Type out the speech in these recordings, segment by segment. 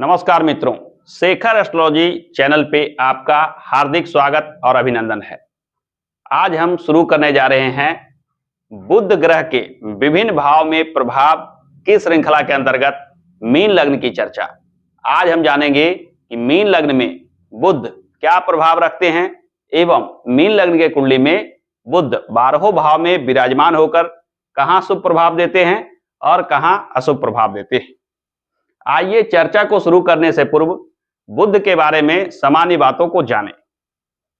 नमस्कार मित्रों, Shekhar astrology channel पे आपका हार्दिक स्वागत और अभिनंदन है। आज हम शुरू करने जा रहे हैं बुध ग्रह के विभिन्न भाव में प्रभाव की श्रृंखला के अंतर्गत मीन लग्न की चर्चा। आज हम जानेंगे कि मीन लग्न में बुध क्या प्रभाव रखते हैं एवं मीन लग्न के कुंडली में बुध 12 भाव में विराजमान होकर कहां शुभ प्रभाव देते हैं और कहां अशुभ प्रभाव देते हैं। आइए चर्चा को शुरू करने से पूर्व बुध के बारे में सामान्य बातों को जानें।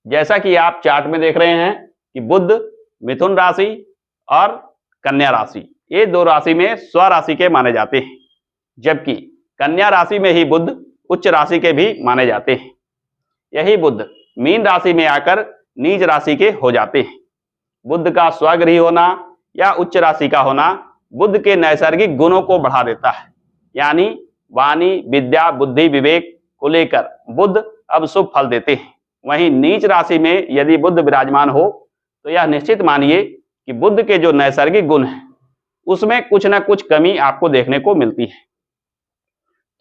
जैसा कि आप चार्ट में देख रहे हैं कि बुध मिथुन राशि और कन्या राशि, ये दो राशि में स्वराशि के माने जाते हैं, जबकि कन्या राशि में ही बुध उच्च राशि के भी माने जाते हैं। यही बुध मीन राशि में आकर नीच राशि के हो जाते हैं। बुध का स्वगृही होना या उच्च राशि का होना बुध के नैसर्गिक गुणों को बढ़ा देता है, यानी वाणी, विद्या, बुद्धि, विवेक को लेकर बुध अब शुभ फल देते हैं। वहीं नीच राशि में यदि बुध विराजमान हो तो यह निश्चित मानिए कि बुध के जो नैसर्गिक गुण हैं उसमें कुछ न कुछ कमी आपको देखने को मिलती है।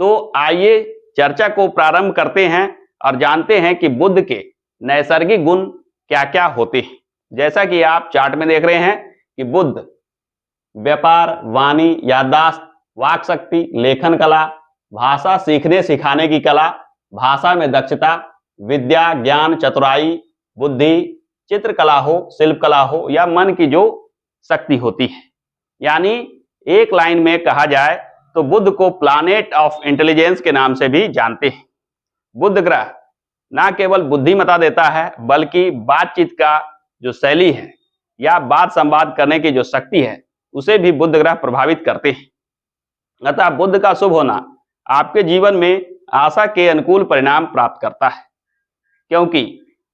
तो आइए चर्चा को प्रारंभ करते हैं और जानते हैं कि बुध के नैसर्गिक गुण क्या क्या होते हैं। जैसा कि आप चार्ट में देख रहे हैं कि बुध व्यापार, वाणी, याददाश्त, वाक शक्ति, लेखन कला, भाषा सीखने सिखाने की कला, भाषा में दक्षता, विद्या, ज्ञान, चतुराई, बुद्धि, चित्रकला हो, शिल्प कला हो या मन की जो शक्ति होती है, यानी एक लाइन में कहा जाए तो बुध को प्लैनेट ऑफ इंटेलिजेंस के नाम से भी जानते हैं। बुध ग्रह ना केवल बुद्धिमत्ता देता है बल्कि बातचीत का जो शैली है या बात संवाद करने की जो शक्ति है उसे भी बुध ग्रह प्रभावित करते हैं। अतः बुध का शुभ होना आपके जीवन में आशा के अनुकूल परिणाम प्राप्त करता है, क्योंकि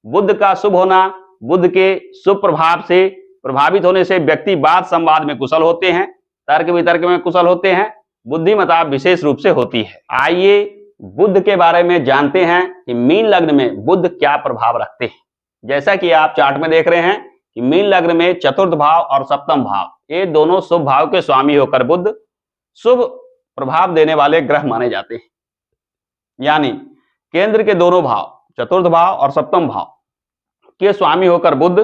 बुध का शुभ होना, बुध के शुभ प्रभाव से प्रभावित होने से व्यक्ति बात संवाद में कुशल होते हैं, तर्क वितर्क में कुशल होते हैं, बुद्धिमत्ता विशेष रूप से होती है। आइए बुध के बारे में जानते हैं कि मीन लग्न में बुध क्या प्रभाव रखते हैं। जैसा कि आप चार्ट में देख रहे हैं कि मीन लग्न में चतुर्थ भाव और सप्तम भाव, ये दोनों शुभ भाव के स्वामी होकर बुध शुभ प्रभाव देने वाले ग्रह माने जाते हैं। यानी केंद्र के दोनों भाव, चतुर्थ भाव और सप्तम भाव के स्वामी होकर बुध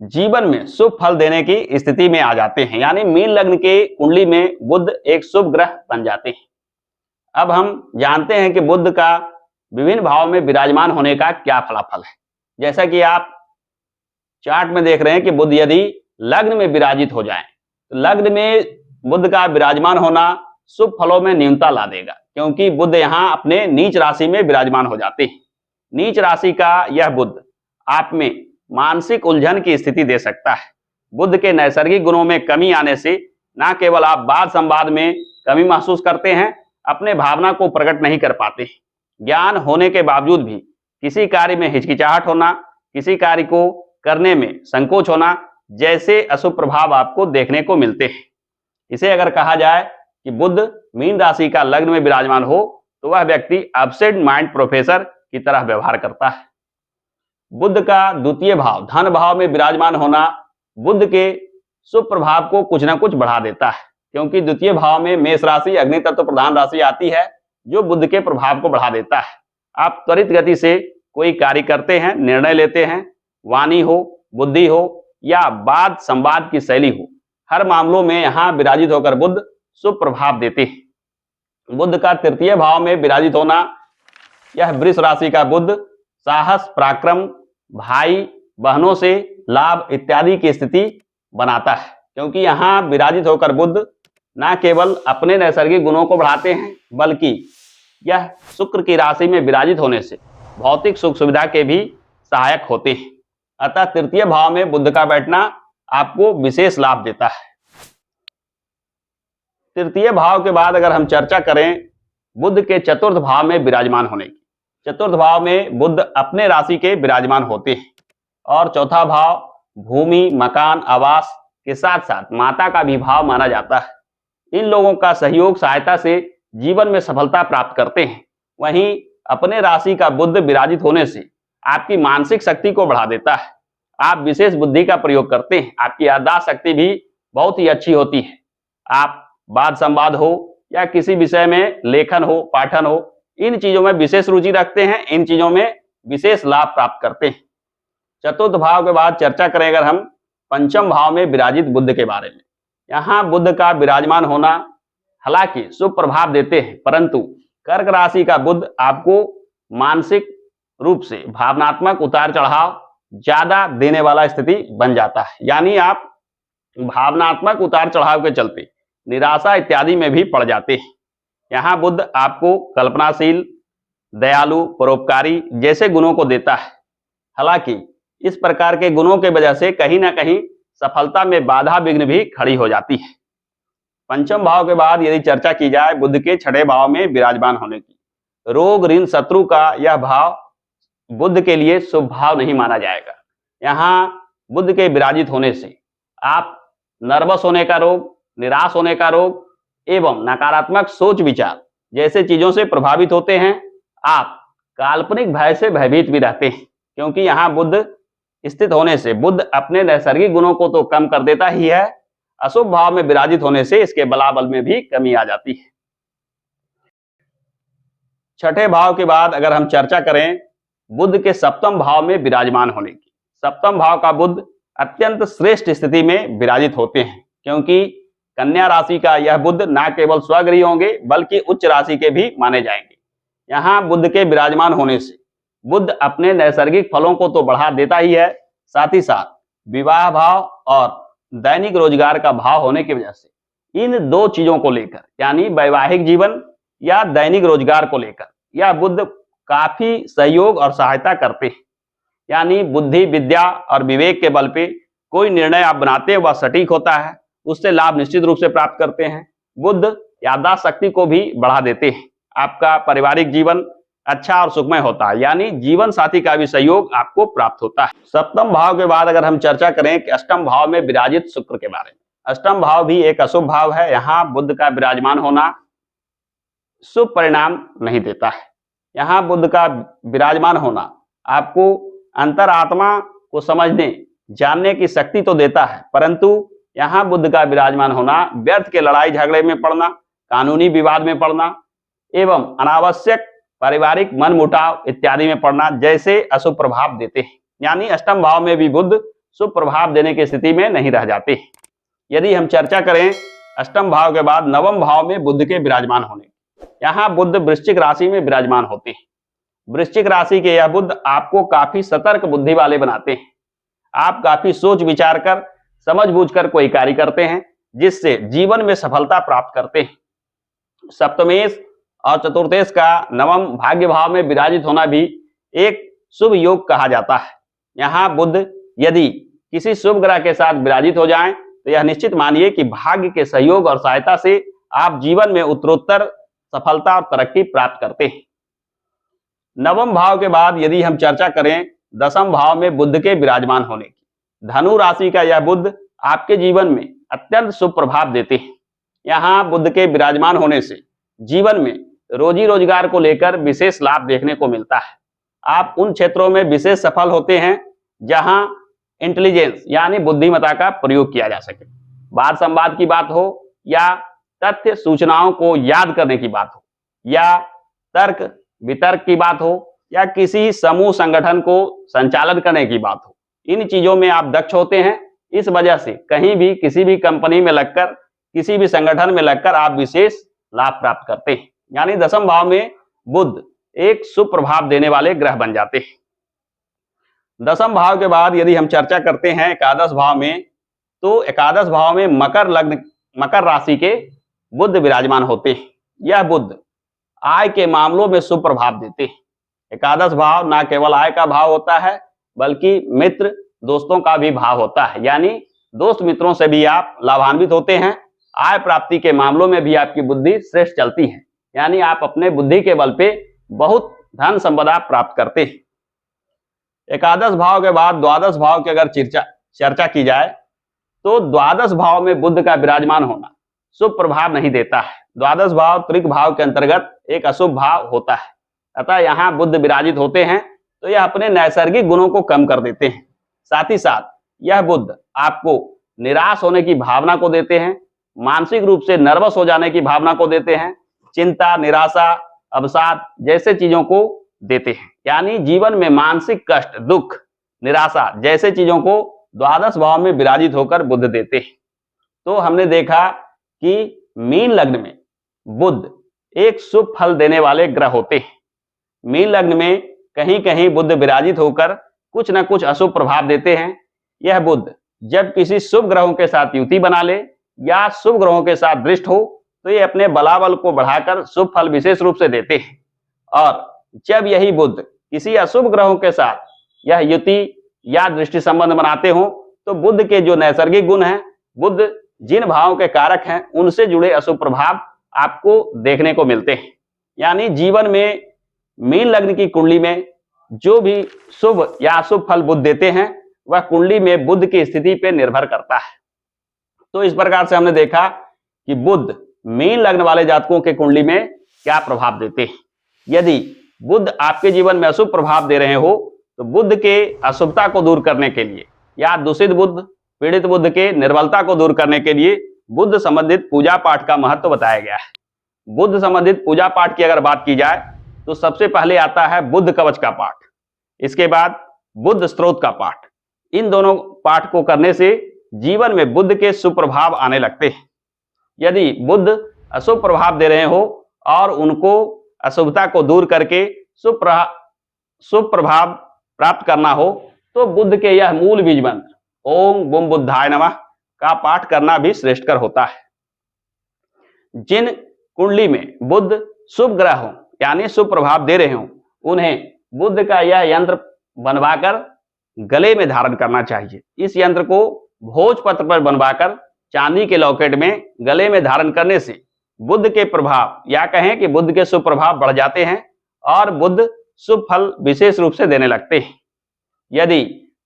जीवन में शुभ फल देने की स्थिति में आ जाते हैं, यानी मीन लग्न के कुंडली में बुध एक शुभ ग्रह बन जाते हैं। अब हम जानते हैं कि बुध का विभिन्न भाव में विराजमान होने का क्या फलाफल है। जैसा कि आप चार्ट में देख रहे हैं कि बुध यदि लग्न में विराजित हो जाए तो लग्न में बुध का विराजमान होना शुभ फलों में न्यूनता ला देगा, क्योंकि बुध यहाँ अपने नीच राशि में विराजमान हो जाते हैं। नीच राशि का यह बुध आप में मानसिक उलझन की स्थिति दे सकता है। बुध के नैसर्गिक गुणों में कमी आने से न केवल आप बात संवाद में कमी महसूस करते हैं, अपने भावना को प्रकट नहीं कर पाते हैं। ज्ञान होने के बावजूद भी किसी कार्य में हिचकिचाहट होना, किसी कार्य को करने में संकोच होना जैसे अशुभ प्रभाव आपको देखने को मिलते हैं। इसे अगर कहा जाए कि बुध मीन राशि का लग्न में विराजमान हो तो वह व्यक्ति एब्सेंट माइंड प्रोफेसर की तरह व्यवहार करता है। बुध का द्वितीय भाव धन भाव में विराजमान होना बुध के शुभ प्रभाव को कुछ न कुछ बढ़ा देता है, क्योंकि द्वितीय भाव में मेष राशि अग्नि तत्व प्रधान राशि आती है जो बुध के प्रभाव को बढ़ा देता है। आप त्वरित गति से कोई कार्य करते हैं, निर्णय लेते हैं, वाणी हो, बुद्धि हो या बात संवाद की शैली हो, हर मामलों में यहाँ विराजित होकर बुध शुभ प्रभाव देते हैं। बुध का तृतीय भाव में विराजित होना, यह वृष राशि का बुध साहस, पराक्रम, भाई बहनों से लाभ इत्यादि की स्थिति बनाता है, क्योंकि यहाँ विराजित होकर बुध न केवल अपने नैसर्गिक गुणों को बढ़ाते हैं बल्कि यह शुक्र की राशि में विराजित होने से भौतिक सुख सुविधा के भी सहायक होते हैं। अतः तृतीय भाव में बुध का बैठना आपको विशेष लाभ देता है। तृतीय भाव के बाद अगर हम चर्चा करें बुध के चतुर्थ भाव में विराजमान होने की, चतुर्थ भाव में बुध अपने राशि के विराजमान होते हैं और चौथा भाव भूमि, मकान, आवास के साथ साथ माता का भी भाव माना जाता है। इन लोगों का सहयोग सहायता से जीवन में सफलता प्राप्त करते हैं। वहीं अपने राशि का बुध विराजित होने से आपकी मानसिक शक्ति को बढ़ा देता है। आप विशेष बुद्धि का प्रयोग करते हैं, आपकी याददाश्त शक्ति भी बहुत ही अच्छी होती है। आप वाद संवाद हो या किसी विषय में लेखन हो, पाठन हो, इन चीजों में विशेष रुचि रखते हैं, इन चीजों में विशेष लाभ प्राप्त करते हैं। चतुर्थ भाव के बाद चर्चा करें अगर हम पंचम भाव में विराजित बुध के बारे में। यहाँ बुध का विराजमान होना हालांकि शुभ प्रभाव देते हैं, परंतु कर्क राशि का बुध आपको मानसिक रूप से भावनात्मक उतार चढ़ाव ज्यादा देने वाला स्थिति बन जाता है। यानी आप भावनात्मक उतार चढ़ाव के चलते निराशा इत्यादि में भी पड़ जाते हैं। यहाँ बुध आपको कल्पनाशील, दयालु, परोपकारी जैसे गुणों को देता है। हालांकि इस प्रकार के गुणों के वजह से कहीं ना कहीं सफलता में बाधा विघ्न भी खड़ी हो जाती है। पंचम भाव के बाद यदि चर्चा की जाए बुध के छठे भाव में विराजमान होने की, रोग, ऋण, शत्रु का यह भाव बुध के लिए शुभ भाव नहीं माना जाएगा। यहाँ बुध के विराजित होने से आप नर्वस होने का रोग, निराश होने का रोग एवं नकारात्मक सोच विचार जैसे चीजों से प्रभावित होते हैं। आप काल्पनिक भय से भयभीत भी रहते हैं, क्योंकि यहाँ बुध स्थित होने से बुध अपने नैसर्गिक गुणों को तो कम कर देता ही है, अशुभ भाव में विराजित होने से इसके बलाबल में भी कमी आ जाती है। छठे भाव के बाद अगर हम चर्चा करें बुध के सप्तम भाव में विराजमान होने की, सप्तम भाव का बुध अत्यंत श्रेष्ठ स्थिति में विराजित होते हैं, क्योंकि कन्या राशि का यह बुध न केवल स्वगृही होंगे बल्कि उच्च राशि के भी माने जाएंगे। यहाँ बुध के विराजमान होने से बुध अपने नैसर्गिक फलों को तो बढ़ा देता ही है, साथ ही साथ विवाह भाव और दैनिक रोजगार का भाव होने की वजह से इन दो चीजों को लेकर यानी वैवाहिक जीवन या दैनिक रोजगार को लेकर यह बुध काफी सहयोग और सहायता करते हैं। यानी बुद्धि, विद्या और विवेक के बल पे कोई निर्णय आप बनाते हैं वह सटीक होता है, उससे लाभ निश्चित रूप से प्राप्त करते हैं। बुध याददाश्त शक्ति को भी बढ़ा देते हैं। आपका पारिवारिक जीवन अच्छा और सुखमय होता है, यानी जीवन साथी का भी सहयोग आपको प्राप्त होता है। सप्तम भाव के बाद अगर हम चर्चा करें कि अष्टम भाव में विराजित शुक्र के बारे में, अष्टम भाव भी एक अशुभ भाव है। यहाँ बुध का विराजमान होना शुभ परिणाम नहीं देता है। यहाँ बुध का विराजमान होना आपको अंतरात्मा को समझने, जानने की शक्ति तो देता है, परंतु यहाँ बुध का विराजमान होना व्यर्थ के लड़ाई झगड़े में पड़ना, कानूनी विवाद में पड़ना एवं अनावश्यक पारिवारिक मनमुटाव इत्यादि में पड़ना जैसे अशुभ प्रभाव देते हैं। यानी अष्टम भाव में भी बुध शुभ प्रभाव देने की स्थिति में नहीं रह जाते। यदि हम चर्चा करें अष्टम भाव के बाद नवम भाव में बुध के विराजमान होने, यहाँ बुध वृश्चिक राशि में विराजमान होते हैं। वृश्चिक राशि के यह बुध आपको काफी सतर्क बुद्धि वाले बनाते हैं। आप काफी सोच विचार कर, समझबूझ कर कोई कार्य करते हैं, जिससे जीवन में सफलता प्राप्त करते हैं। सप्तमेश और चतुर्थेश का नवम भाग्य भाव में विराजित होना भी एक शुभ योग कहा जाता है। यहाँ बुध यदि किसी शुभ ग्रह के साथ विराजित हो जाएं, तो यह निश्चित मानिए कि भाग्य के सहयोग और सहायता से आप जीवन में उत्तरोत्तर सफलता और तरक्की प्राप्त करते हैं। नवम भाव के बाद यदि हम चर्चा करें दसम भाव में बुध के विराजमान होने की, धनु राशि का यह बुध आपके जीवन में अत्यंत शुभ प्रभाव देते हैं। यहाँ बुध के विराजमान होने से जीवन में रोजी रोजगार को लेकर विशेष लाभ देखने को मिलता है। आप उन क्षेत्रों में विशेष सफल होते हैं जहां इंटेलिजेंस यानी बुद्धिमत्ता का प्रयोग किया जा सके। वाद संवाद की बात हो या तथ्य सूचनाओं को याद करने की बात हो या तर्क वितर्क की बात हो या किसी समूह संगठन को संचालन करने की बात हो, इन चीजों में आप दक्ष होते हैं। इस वजह से कहीं भी किसी भी कंपनी में लगकर, किसी भी संगठन में लगकर आप विशेष लाभ प्राप्त करते हैं। यानी दसम भाव में बुध एक शुभ प्रभाव देने वाले ग्रह बन जाते हैं। दसम भाव के बाद यदि हम चर्चा करते हैं एकादश भाव में, तो एकादश भाव में मकर लग्न, मकर राशि के बुध विराजमान होते हैं। यह बुध आय के मामलों में शुभ प्रभाव देते हैं। एकादश भाव न केवल आय का भाव होता है बल्कि मित्र दोस्तों का भी भाव होता है। यानी दोस्त मित्रों से भी आप लाभान्वित होते हैं। आय प्राप्ति के मामलों में भी आपकी बुद्धि श्रेष्ठ चलती है। यानी आप अपने बुद्धि के बल पे बहुत धन संपदा प्राप्त करते हैं। एकादश भाव के बाद द्वादश भाव की अगर चर्चा की जाए तो द्वादश भाव में बुध का विराजमान होना शुभ प्रभाव नहीं देता है। द्वादश भाव त्रिक भाव के अंतर्गत एक अशुभ भाव होता है। अतः यहाँ बुध विराजित होते हैं तो यह अपने नैसर्गिक गुणों को कम कर देते हैं। साथ ही साथ यह बुध आपको निराश होने की भावना को देते हैं, मानसिक रूप से नर्वस हो जाने की भावना को देते हैं। चिंता, निराशा अवसाद जैसे चीजों को देते हैं। यानी जीवन में मानसिक कष्ट, दुख, निराशा जैसे चीजों को द्वादश भाव में विराजित होकर बुध देते हैं। तो हमने देखा कि मीन लग्न में बुध एक शुभ फल देने वाले ग्रह होते हैं। मीन लग्न में कहीं कहीं बुध विराजित होकर कुछ न कुछ अशुभ प्रभाव देते हैं। यह बुध जब किसी शुभ ग्रहों के साथ युति बना ले या शुभ ग्रहों के साथ दृष्ट हो तो ये अपने बलाबल को बढ़ाकर शुभ फल विशेष रूप से देते हैं। और जब यही बुध किसी अशुभ ग्रहों के साथ यह युति या दृष्टि संबंध बनाते हो तो बुध के जो नैसर्गिक गुण हैं, बुध जिन भावों के कारक हैं, उनसे जुड़े अशुभ प्रभाव आपको देखने को मिलते हैं। यानी जीवन में मीन लग्न की कुंडली में जो भी शुभ या अशुभ फल बुध देते हैं वह कुंडली में बुध की स्थिति पर निर्भर करता है। तो इस प्रकार से हमने देखा कि बुध मीन लग्न वाले जातकों के कुंडली में क्या प्रभाव देते हैं। यदि बुध आपके जीवन में अशुभ प्रभाव दे रहे हो तो बुध के अशुभता को दूर करने के लिए या दूषित बुध, पीड़ित बुध के निर्बलता को दूर करने के लिए बुध संबंधित पूजा पाठ का महत्व बताया गया है। बुध संबंधित पूजा पाठ की अगर बात की जाए तो सबसे पहले आता है बुध कवच का पाठ, इसके बाद बुध स्तोत्र का पाठ। इन दोनों पाठ को करने से जीवन में बुध के शुभ प्रभाव आने लगते हैं। यदि बुध अशुभ प्रभाव दे रहे हो और उनको अशुभता को दूर करके शुभ प्रभाव प्राप्त करना हो तो बुध के यह मूल बीज मंत्र ओम बुम बुद्धाय नमः का पाठ करना भी श्रेष्ठकर होता है। जिन कुंडली में बुध शुभ ग्रह हो यानी शुभ प्रभाव दे रहे हो उन्हें बुध का यह यंत्र बनवाकर गले में धारण करना चाहिए। इस यंत्र को भोजपत्र पर बनवाकर चांदी के लॉकेट में गले में धारण करने से बुध के प्रभाव या कहें कि बुध के शुभ प्रभाव बढ़ जाते हैं और बुध शुभ फल विशेष रूप से देने लगते हैं। यदि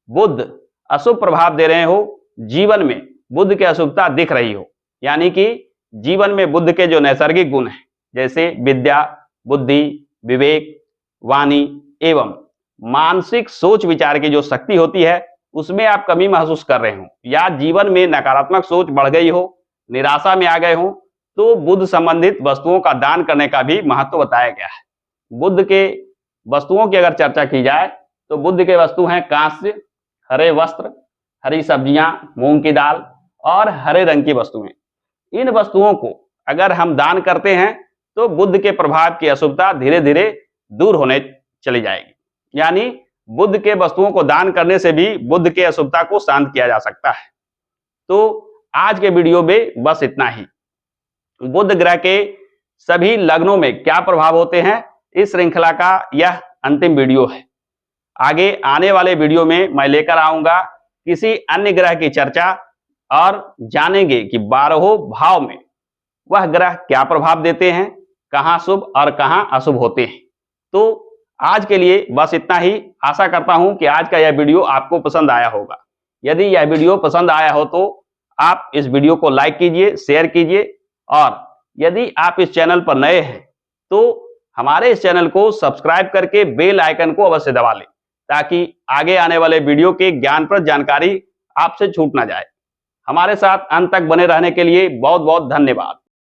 बुध अशुभ प्रभाव दे रहे हो, जीवन में बुध की अशुभता दिख रही हो, यानी कि जीवन में बुध के जो नैसर्गिक गुण हैं जैसे विद्या, बुद्धि, विवेक, वाणी एवं मानसिक सोच विचार की जो शक्ति होती है उसमें आप कमी महसूस कर रहे हो या जीवन में नकारात्मक सोच बढ़ गई हो, निराशा में आ गए हो तो बुध संबंधित वस्तुओं का दान करने का भी महत्व बताया गया है। बुध के वस्तुओं की अगर चर्चा की जाए तो बुध के वस्तु हैं कांस्य, हरे वस्त्र, हरी सब्जियां, मूंग की दाल और हरे रंग की वस्तुएं। इन वस्तुओं को अगर हम दान करते हैं तो बुध के प्रभाव की अशुभता धीरे धीरे दूर होने चली जाएगी। यानी बुध के वस्तुओं को दान करने से भी बुध के अशुभता को शांत किया जा सकता है। तो आज के वीडियो में बस इतना ही। बुध ग्रह के सभी लग्नों में क्या प्रभाव होते हैं, इस श्रृंखला का यह अंतिम वीडियो है। आगे आने वाले वीडियो में मैं लेकर आऊंगा किसी अन्य ग्रह की चर्चा और जानेंगे कि 12 भाव में वह ग्रह क्या प्रभाव देते हैं, कहां शुभ और कहां अशुभ होते हैं। तो आज के लिए बस इतना ही। आशा करता हूं कि आज का यह वीडियो आपको पसंद आया होगा। यदि यह वीडियो पसंद आया हो तो आप इस वीडियो को लाइक कीजिए, शेयर कीजिए और यदि आप इस चैनल पर नए हैं तो हमारे इस चैनल को सब्सक्राइब करके बेल आइकन को अवश्य दबा लें ताकि आगे आने वाले वीडियो के ज्ञानप्रद जानकारी आपसे छूट ना जाए। हमारे साथ अंत तक बने रहने के लिए बहुत बहुत धन्यवाद।